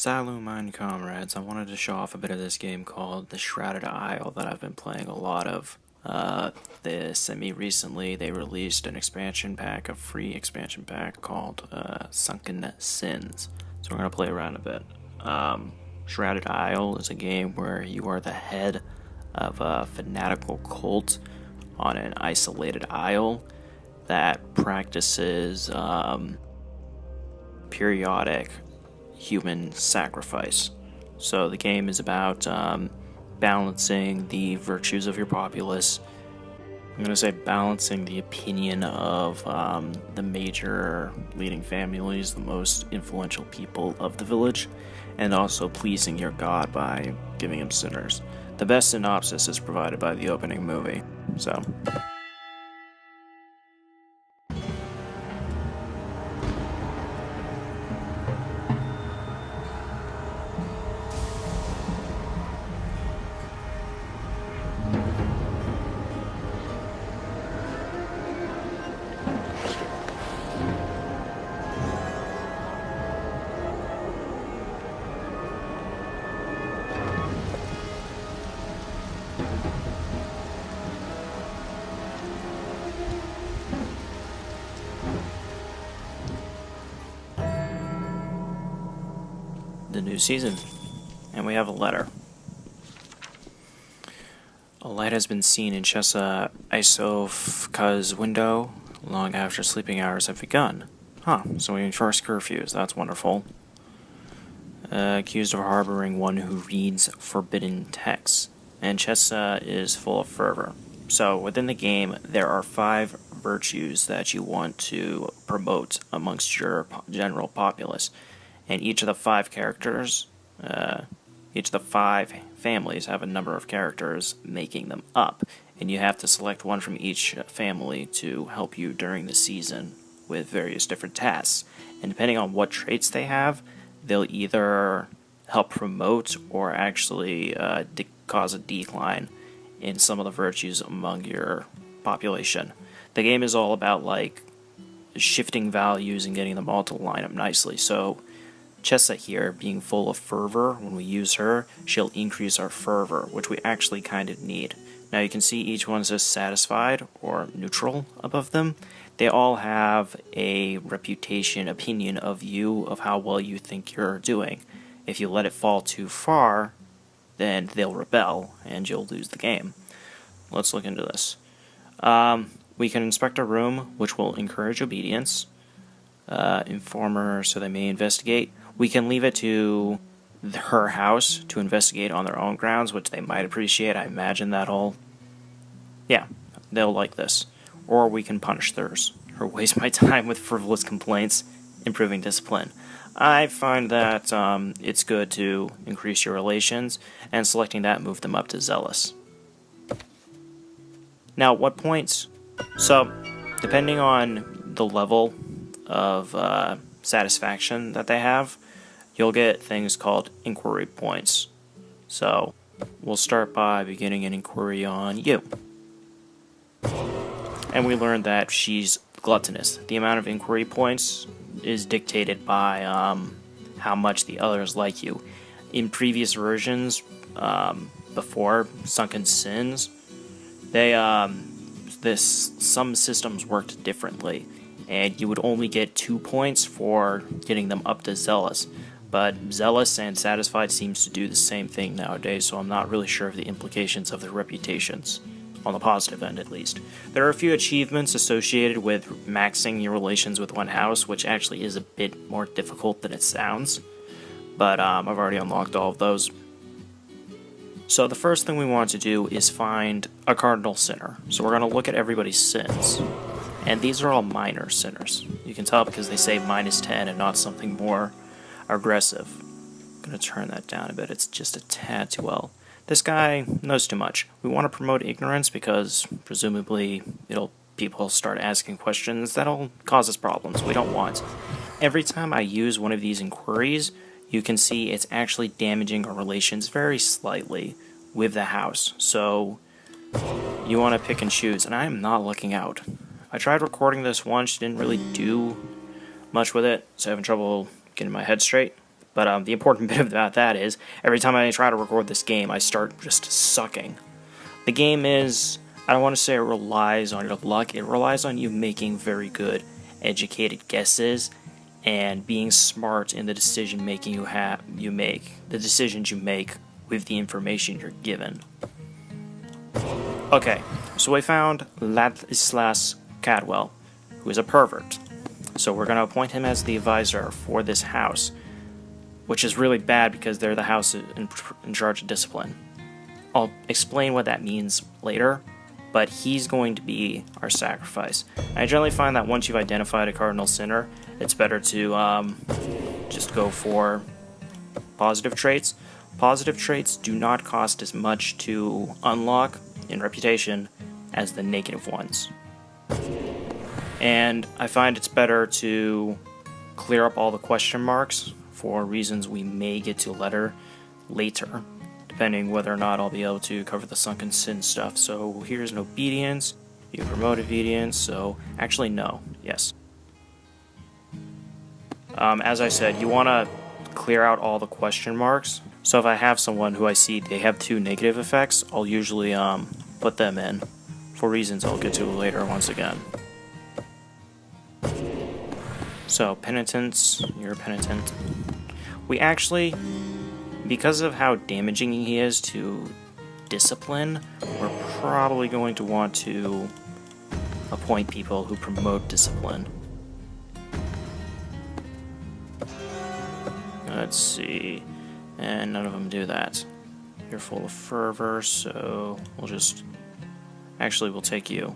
Salut, mine comrades. I wanted to show off a bit of this game called the Shrouded Isle that I've been playing a lot of. Semi-recently, they released an expansion pack, a free expansion pack called Sunken Sins. So we're going to play around a bit. Shrouded Isle is a game where you are the head of a fanatical cult on an isolated isle that practices periodic human sacrifice. So the game is about balancing the virtues of your populace. I'm going to say balancing the opinion of the major leading families, the most influential people of the village, and also pleasing your god by giving him sinners. The best synopsis is provided by the opening movie. So the new season, and we have a letter. A light has been seen in Chesa Isofka's window long after sleeping hours have begun. So we enforce curfews, that's wonderful. Accused of harboring one who reads forbidden texts, and Chesa is full of fervor. So within the game, there are 5 virtues that you want to promote amongst your general populace. And each of the 5 characters, each of the 5 families have a number of characters making them up. And you have to select one from each family to help you during the season with various different tasks. And depending on what traits they have, they'll either help promote or actually cause a decline in some of the virtues among your population. The game is all about like shifting values and getting them all to line up nicely. So Chesa here, being full of fervor, when we use her, she'll increase our fervor, which we actually kind of need. Now you can see each one says satisfied or neutral above them. They all have a reputation, opinion of you, of how well you think you're doing. If you let it fall too far, then they'll rebel, and you'll lose the game. Let's look into this. We can inspect a room, which will encourage obedience. Informer, so they may investigate. We can leave it to her house to investigate on their own grounds, which they might appreciate. I imagine they'll like this. Or we can punish theirs, or waste my time with frivolous complaints, improving discipline. I find that it's good to increase your relations, and selecting that, move them up to zealous. Now, what points? So, depending on the level of satisfaction that they have, you'll get things called inquiry points. So we'll start by beginning an inquiry on you. And we learned that she's gluttonous. The amount of inquiry points is dictated by how much the others like you. In previous versions, before Sunken Sins, some systems worked differently. And you would only get 2 points for getting them up to zealous. But zealous and satisfied seems to do the same thing nowadays, so I'm not really sure of the implications of their reputations, on the positive end at least. There are a few achievements associated with maxing your relations with one house, which actually is a bit more difficult than it sounds. But I've already unlocked all of those. So the first thing we want to do is find a cardinal sinner. So we're going to look at everybody's sins. And these are all minor sinners. You can tell because they say -10 and not something more aggressive. I'm going to turn that down a bit. It's just a tad too well. This guy knows too much. We want to promote ignorance because presumably people start asking questions that'll cause us problems we don't want. Every time I use one of these inquiries, you can see it's actually damaging our relations very slightly with the house. So you want to pick and choose, and I am not looking out. I tried recording this once, didn't really do much with it, so having trouble getting my head straight. But the important bit about that is, every time I try to record this game, I start just sucking. The game is, I don't want to say it relies on your luck, it relies on you making very good, educated guesses, and being smart in the decision making you make, the decisions you make with the information you're given. Okay, so we found Ladislas Cadwell, who is a pervert. So we're going to appoint him as the advisor for this house, which is really bad because they're the house in charge of discipline. I'll explain what that means later, but he's going to be our sacrifice. I generally find that once you've identified a cardinal sinner, it's better to just go for positive traits. Positive traits do not cost as much to unlock in reputation as the negative ones. And I find it's better to clear up all the question marks for reasons we may get to later, depending whether or not I'll be able to cover the sunken sin stuff. So here's an obedience. You promote obedience, so actually no, yes. As I said, you want to clear out all the question marks. So if I have someone who I see they have 2 negative effects, I'll usually put them in for reasons I'll get to later once again. So penitence, you're a penitent. We actually, because of how damaging he is to discipline, we're probably going to want to appoint people who promote discipline. Let's see, and none of them do that. You're full of fervor, so we'll take you.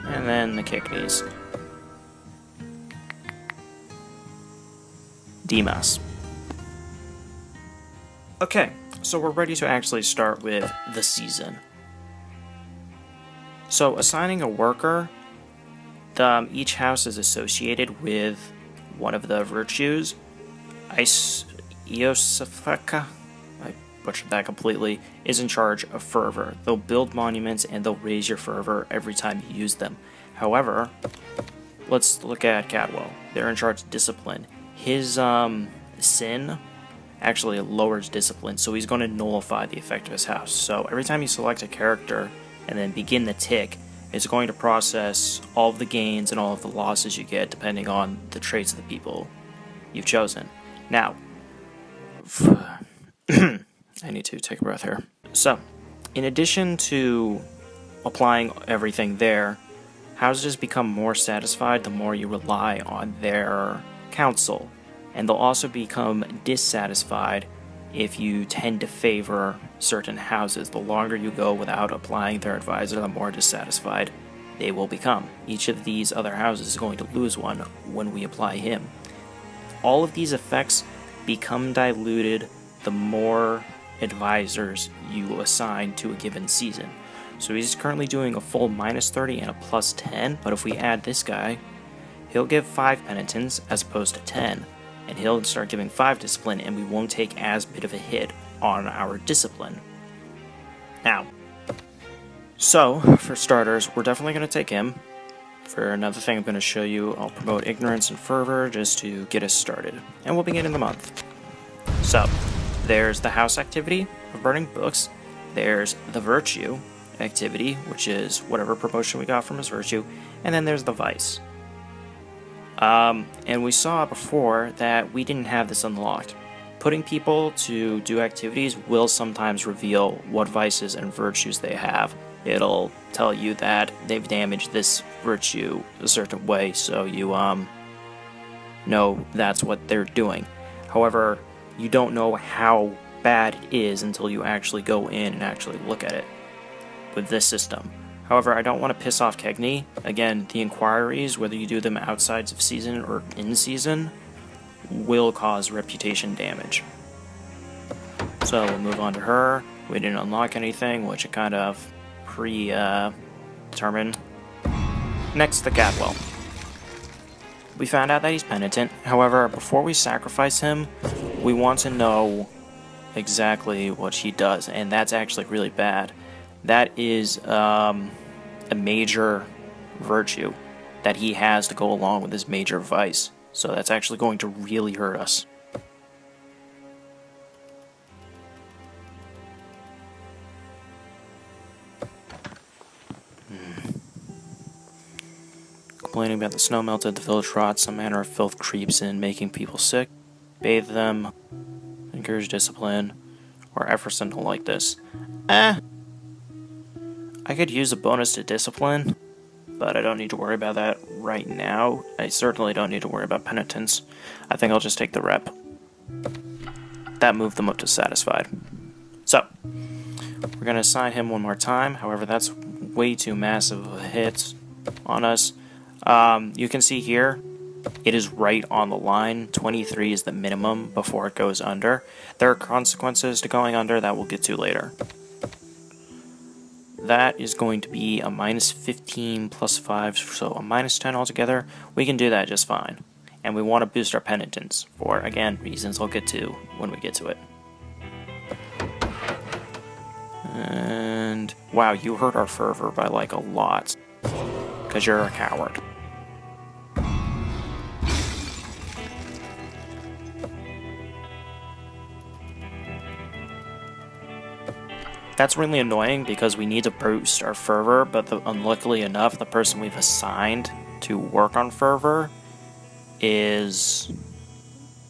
And then the kidneys. Demas. Okay, so we're ready to actually start with the season. So assigning a worker, each house is associated with one of the virtues. Iosifaka, I butchered that completely, is in charge of fervor. They'll build monuments and they'll raise your fervor every time you use them. However, let's look at Cadwell. They're in charge of discipline. His sin actually lowers discipline, so he's going to nullify the effect of his house. So every time you select a character and then begin the tick, it's going to process all of the gains and all of the losses you get depending on the traits of the people you've chosen. Now, I need to take a breath here. So, in addition to applying everything there, houses become more satisfied the more you rely on their counsel, and they'll also become dissatisfied if you tend to favor certain houses. The longer you go without applying their advisor, the more dissatisfied they will become. Each of these other houses is going to lose one when we apply him. All of these effects become diluted the more advisors you assign to a given season. So he's currently doing a full -30 and a +10, but if we add this guy, he'll give 5 penitence as opposed to 10, and he'll start giving 5 discipline, and we won't take as big of a hit on our discipline. Now, so for starters, we're definitely going to take him. For another thing I'm going to show you, I'll promote ignorance and fervor just to get us started, and we'll begin in the month. So, there's the house activity of burning books, there's the virtue activity, which is whatever promotion we got from his virtue, and then there's the vice. And we saw before that we didn't have this unlocked. Putting people to do activities will sometimes reveal what vices and virtues they have. It'll tell you that they've damaged this virtue a certain way, so you know that's what they're doing. However, you don't know how bad it is until you actually go in and actually look at it with this system. However, I don't want to piss off Kegney. Again, the inquiries, whether you do them outside of season or in season, will cause reputation damage. So we'll move on to her. We didn't unlock anything, which I kind of predetermined. Next, the Cadwell. We found out that he's penitent. However, before we sacrifice him, we want to know exactly what he does, and that's actually really bad. That is a major virtue that he has to go along with his major vice. So that's actually going to really hurt us. Complaining about the snow melted, the village rot, some manner of filth creeps in, making people sick. Bathe them, encourage discipline, or Efferson don't like this. I could use a bonus to discipline, but I don't need to worry about that right now. I certainly don't need to worry about penitence. I think I'll just take the rep. That moved them up to satisfied. So, we're going to assign him one more time. However, that's way too massive of a hit on us. You can see here, it is right on the line. 23 is the minimum before it goes under. There are consequences to going under that we'll get to later. That is going to be a minus 15 plus 5, so a minus 10 altogether. We can do that just fine. And we want to boost our penitence for, again, reasons I'll get to when we get to it. And wow, you hurt our fervor by like a lot. Because you're a coward. That's really annoying because we need to boost our fervor, but unluckily enough, the person we've assigned to work on fervor is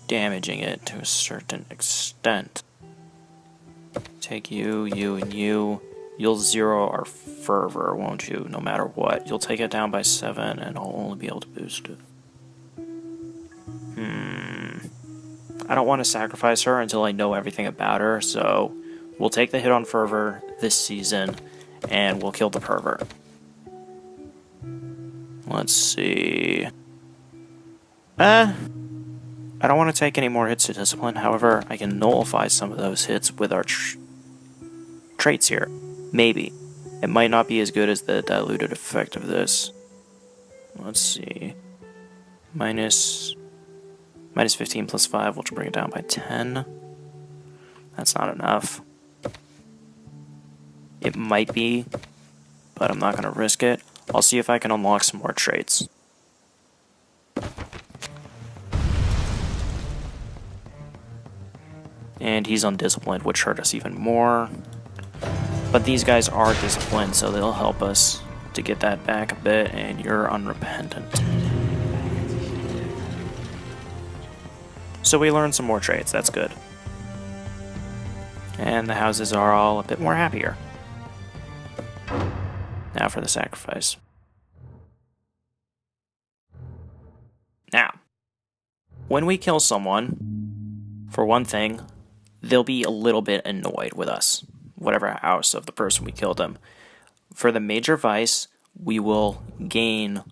damaging it to a certain extent. Take you, you, and you. You'll zero our fervor, won't you? No matter what. You'll take it down by 7, and I'll only be able to boost it. I don't want to sacrifice her until I know everything about her, so we'll take the hit on fervor this season, and we'll kill the pervert. Let's see. I don't want to take any more hits to discipline. However, I can nullify some of those hits with our traits here. Maybe. It might not be as good as the diluted effect of this. Let's see. Minus 15 plus 5, which will bring it down by 10. That's not enough. It might be, but I'm not going to risk it. I'll see if I can unlock some more traits. And he's undisciplined, which hurt us even more. But these guys are disciplined, so they'll help us to get that back a bit, and you're unrepentant. So we learned some more traits, that's good. And the houses are all a bit more happier. Now for the sacrifice. Now, when we kill someone, for one thing, they'll be a little bit annoyed with us, whatever house of the person we killed them. For the major vice, we will gain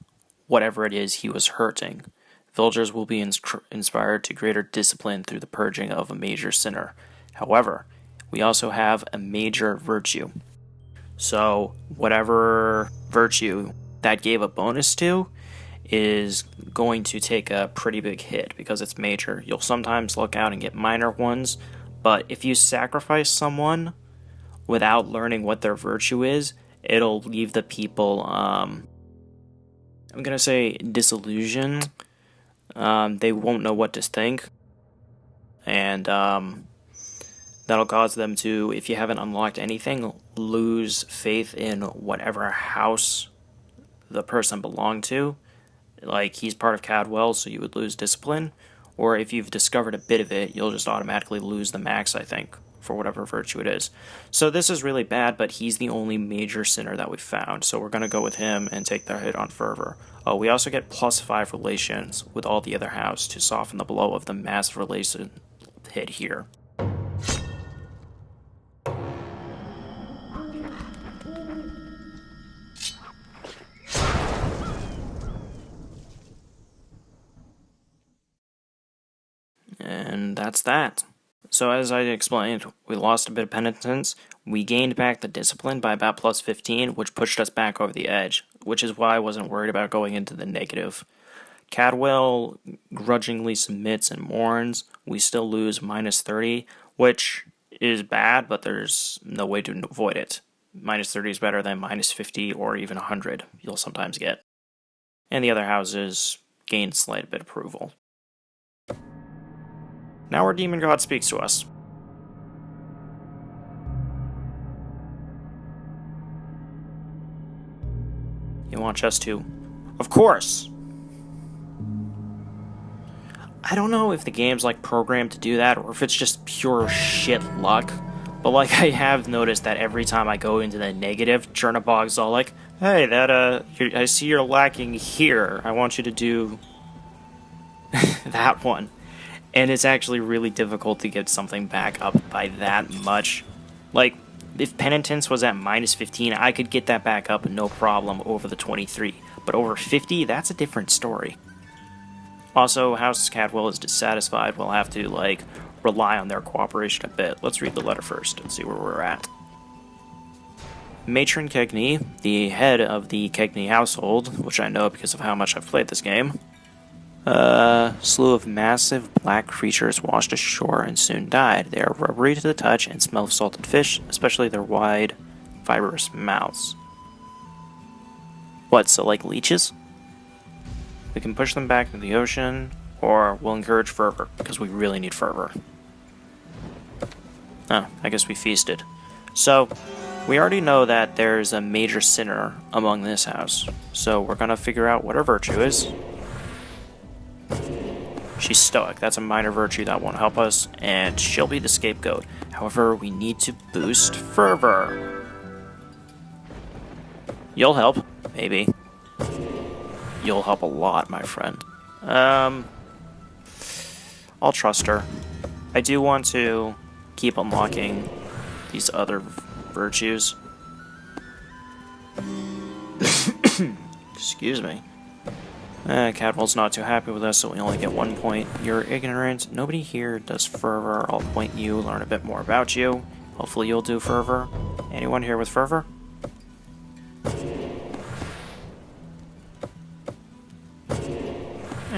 whatever it is he was hurting. Villagers will be inspired to greater discipline through the purging of a major sinner. However, we also have a major virtue. So whatever virtue that gave a bonus to is going to take a pretty big hit because it's major. You'll sometimes look out and get minor ones, but if you sacrifice someone without learning what their virtue is, it'll leave the people, I'm going to say disillusioned. They won't know what to think. And that'll cause them to, if you haven't unlocked anything, lose faith in whatever house the person belonged to. Like, he's part of Cadwell, so you would lose discipline. Or if you've discovered a bit of it, you'll just automatically lose the max, I think, for whatever virtue it is. So this is really bad, but he's the only major sinner that we've found. So we're going to go with him and take the hit on fervor. Oh, we also get +5 relations with all the other house to soften the blow of the massive relation hit here. And that's that. So as I explained, we lost a bit of penitence. We gained back the discipline by about +15, which pushed us back over the edge, which is why I wasn't worried about going into the negative. Cadwell grudgingly submits and mourns. We still lose -30, which is bad, but there's no way to avoid it. -30 is better than -50 or even 100 you'll sometimes get. And the other houses gain slight bit of approval. Now our demon god speaks to us. You want chest 2? Of course! I don't know if the game's like programmed to do that or if it's just pure shit luck. But like I have noticed that every time I go into the negative, Chernobog's all like, hey, I see you're lacking here. I want you to do that one. And it's actually really difficult to get something back up by that much. Like, if Penitence was at minus 15, I could get that back up no problem over the 23. But over 50, that's a different story. Also, House Cadwell is dissatisfied. We'll have to, like, rely on their cooperation a bit. Let's read the letter first and see where we're at. Matron Kegney, the head of the Kegney household, which I know because of how much I've played this game, slew of massive black creatures washed ashore and soon died. They are rubbery to the touch and smell of salted fish, especially their wide, fibrous mouths. What, so like leeches? We can push them back into the ocean, or we'll encourage fervor, because we really need fervor. Oh, I guess we feasted. So, we already know that there's a major sinner among this house, so we're gonna figure out what her virtue is. She's stoic, that's a minor virtue that won't help us, and she'll be the scapegoat. However, we need to boost fervor. You'll help, maybe. You'll help a lot, my friend. I'll trust her. I do want to keep unlocking these other virtues. Excuse me. Cadwell's not too happy with us, so we only get 1 point. You're ignorant. Nobody here does fervor. I'll point you, learn a bit more about you. Hopefully you'll do fervor. Anyone here with fervor?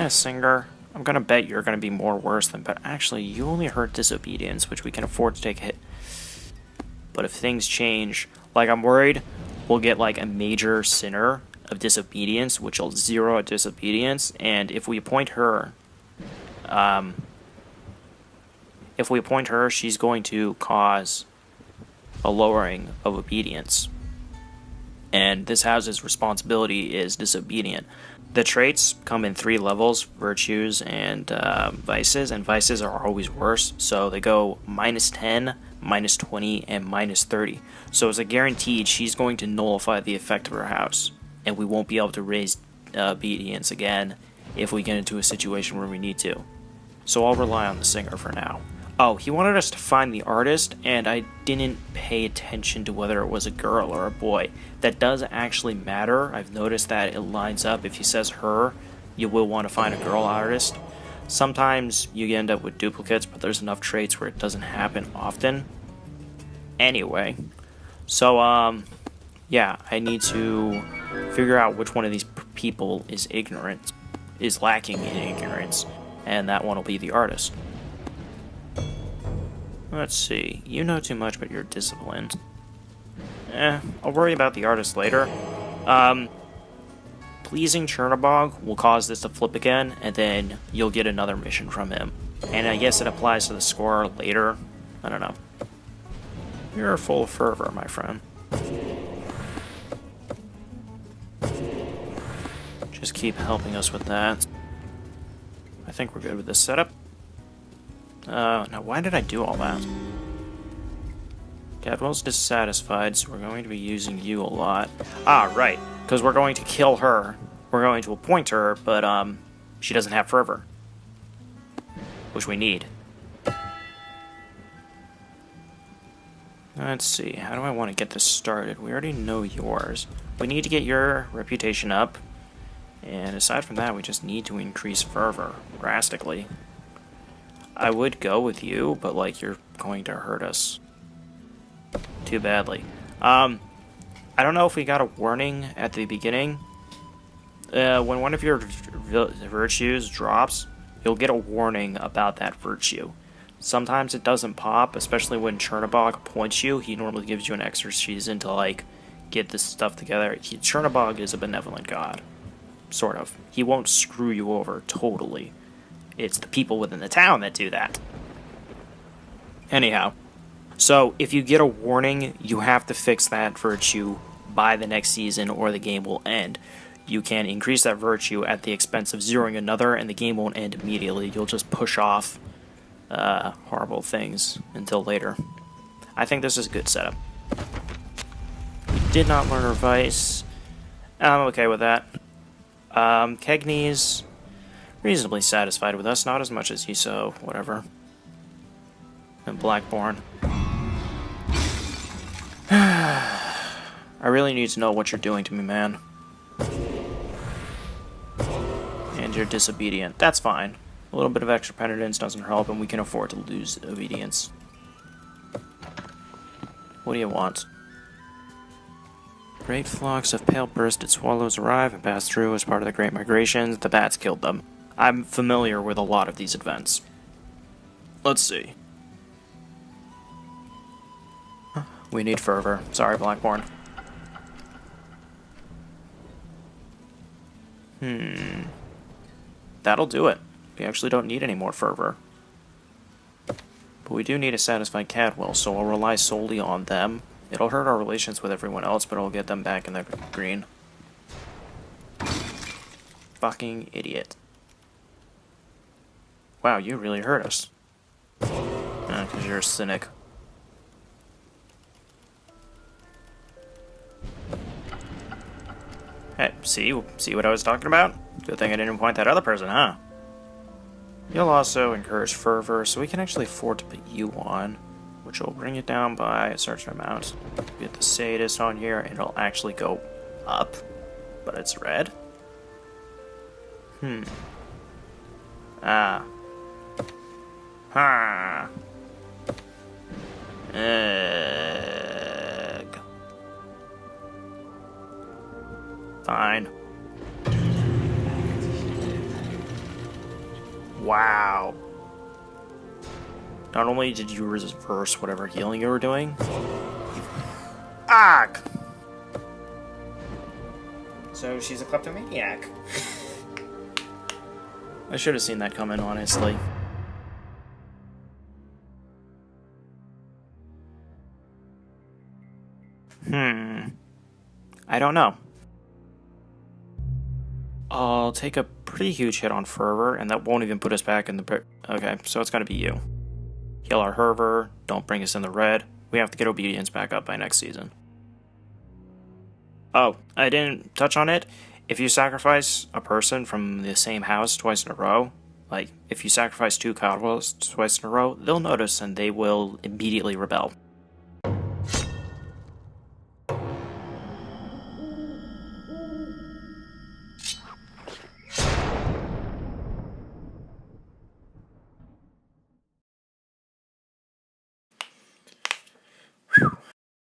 Singer. I'm gonna bet you're gonna be more worse than, but actually you only hurt disobedience, which we can afford to take a hit. But if things change, like I'm worried we'll get like a major sinner of disobedience, which will zero out disobedience, and if we appoint her, she's going to cause a lowering of obedience. And this house's responsibility is disobedient. The traits come in 3 levels, virtues and vices are always worse, so they go minus 10, minus 20, and minus 30. So it's a guaranteed she's going to nullify the effect of her house, and we won't be able to raise obedience again if we get into a situation where we need to. So I'll rely on the singer for now. Oh, he wanted us to find the artist, and I didn't pay attention to whether it was a girl or a boy. That does actually matter. I've noticed that it lines up. If he says her, you will want to find a girl artist. Sometimes you end up with duplicates, but there's enough traits where it doesn't happen often. Anyway, so, yeah, I need to figure out which one of these people is ignorant, is lacking in ignorance, and that one will be the artist. Let's see, you know too much, but you're disciplined. I'll worry about the artist later. Pleasing Chernobog will cause this to flip again, and then you'll get another mission from him. And I guess it applies to the score later. I don't know. You're full of fervor, my friend. Just keep helping us with that. I think we're good with this setup. Now why did I do all that? Cadwell's dissatisfied, so we're going to be using you a lot. Ah, right, because we're going to kill her. We're going to appoint her, but, she doesn't have fervor. Which we need. Let's see, how do I want to get this started? We already know yours. We need to get your reputation up. And aside from that, we just need to increase fervor drastically. I would go with you, but, like, you're going to hurt us too badly. I don't know if we got a warning at the beginning. When one of your virtues drops, you'll get a warning about that virtue. Sometimes it doesn't pop, especially when Chernobog points you. He normally gives you an extra season to, like, get this stuff together. Chernobog is a benevolent god. Sort of. He won't screw you over totally. It's the people within the town that do that. Anyhow, so if you get a warning, you have to fix that virtue by the next season or the game will end. You can increase that virtue at the expense of zeroing another, and the game won't end immediately. You'll just push off horrible things until later. I think this is a good setup. We did not learn our vice. I'm okay with that. Kegney's reasonably satisfied with us, not as much as you, so whatever. And Blackborn. I really need to know what you're doing to me, man. And you're disobedient. That's fine. A little bit of extra penitence doesn't help, and we can afford to lose obedience. What do you want? Great flocks of pale-breasted swallows arrive and pass through as part of the Great Migration. The bats killed them. I'm familiar with a lot of these events. Let's see. We need fervor. Sorry, Blackborn. That'll do it. We actually don't need any more fervor. But we do need a satisfied Cadwell, so we'll rely solely on them. It'll hurt our relations with everyone else, but it'll get them back in the green. Fucking idiot. Wow, you really hurt us. Because you're a cynic. Hey, see what I was talking about? Good thing I didn't point that other person, huh? You'll also encourage fervor, so we can actually afford to put you on, which will bring it down by a certain amount. Get the sadist on here, and it'll actually go up, but it's red. Ah. Ha. Egg. Fine. Wow. Not only did you reverse whatever healing you were doing, so she's a kleptomaniac. I should have seen that coming, honestly. I don't know. I'll take a pretty huge hit on fervor, and that won't even put us back in the... Okay, so it's gotta be you. Heal our fervor, don't bring us in the red. We have to get obedience back up by next season. Oh, I didn't touch on it. If you sacrifice a person from the same house twice in a row, like, if you sacrifice 2 Cadwells twice in a row, they'll notice and they will immediately rebel.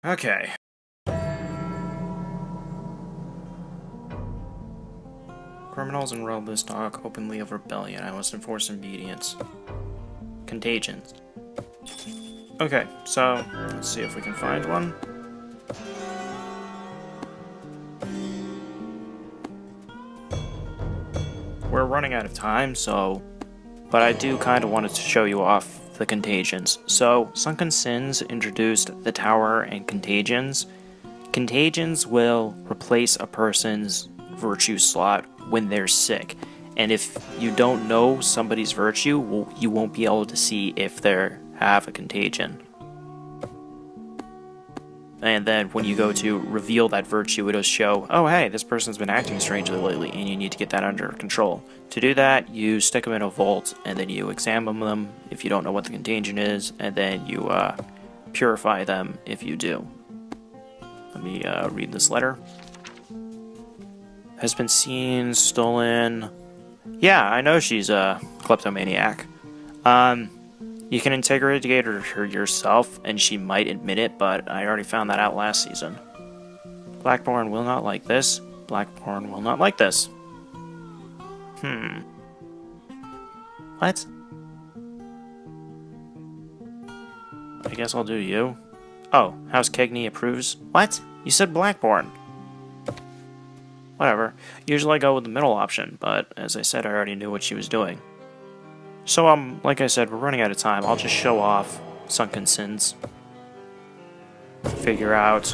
Okay. Criminals and rebels talk openly of rebellion. I must enforce obedience. Contagions. Okay, so let's see if we can find one. We're running out of time, so... But I do kind of wanted to show you off the contagions. So, Sunken Sins introduced the Tower and Contagions. Contagions will replace a person's virtue slot when they're sick. And if you don't know somebody's virtue, well, you won't be able to see if they have a contagion. And then when you go to reveal that virtue, it'll show, oh hey, this person's been acting strangely lately, and you need to get that under control. To do that, you stick them in a vault, and then you examine them if you don't know what the contagion is, and then you purify them if you do. Let me read this letter. Has been seen, stolen... Yeah, I know she's a kleptomaniac. You can interrogate her yourself, and she might admit it, but I already found that out last season. Blackborn will not like this. Blackborn will not like this. What? I guess I'll do you. Oh, House Kegney approves. What? You said Blackborn. Whatever. Usually I go with the middle option, but as I said, I already knew what she was doing. So, like I said, we're running out of time. I'll just show off sunken sins. Figure out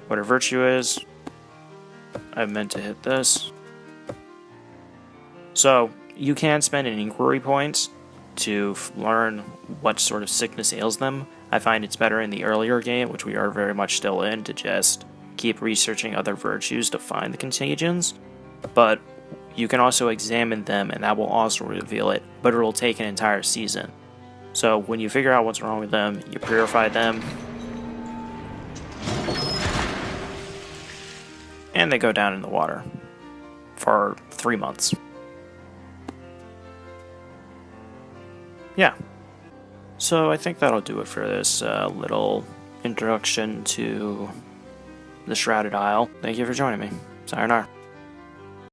what a virtue is. I meant to hit this. So, you can spend an inquiry point to learn what sort of sickness ails them. I find it's better in the earlier game, which we are very much still in, to just keep researching other virtues to find the contagions. But you can also examine them, and that will also reveal it, but it will take an entire season. So when you figure out what's wrong with them, you purify them, and they go down in the water for 3 months. Yeah. So I think that'll do it for this little introduction to the Shrouded Isle. Thank you for joining me. Sayonara.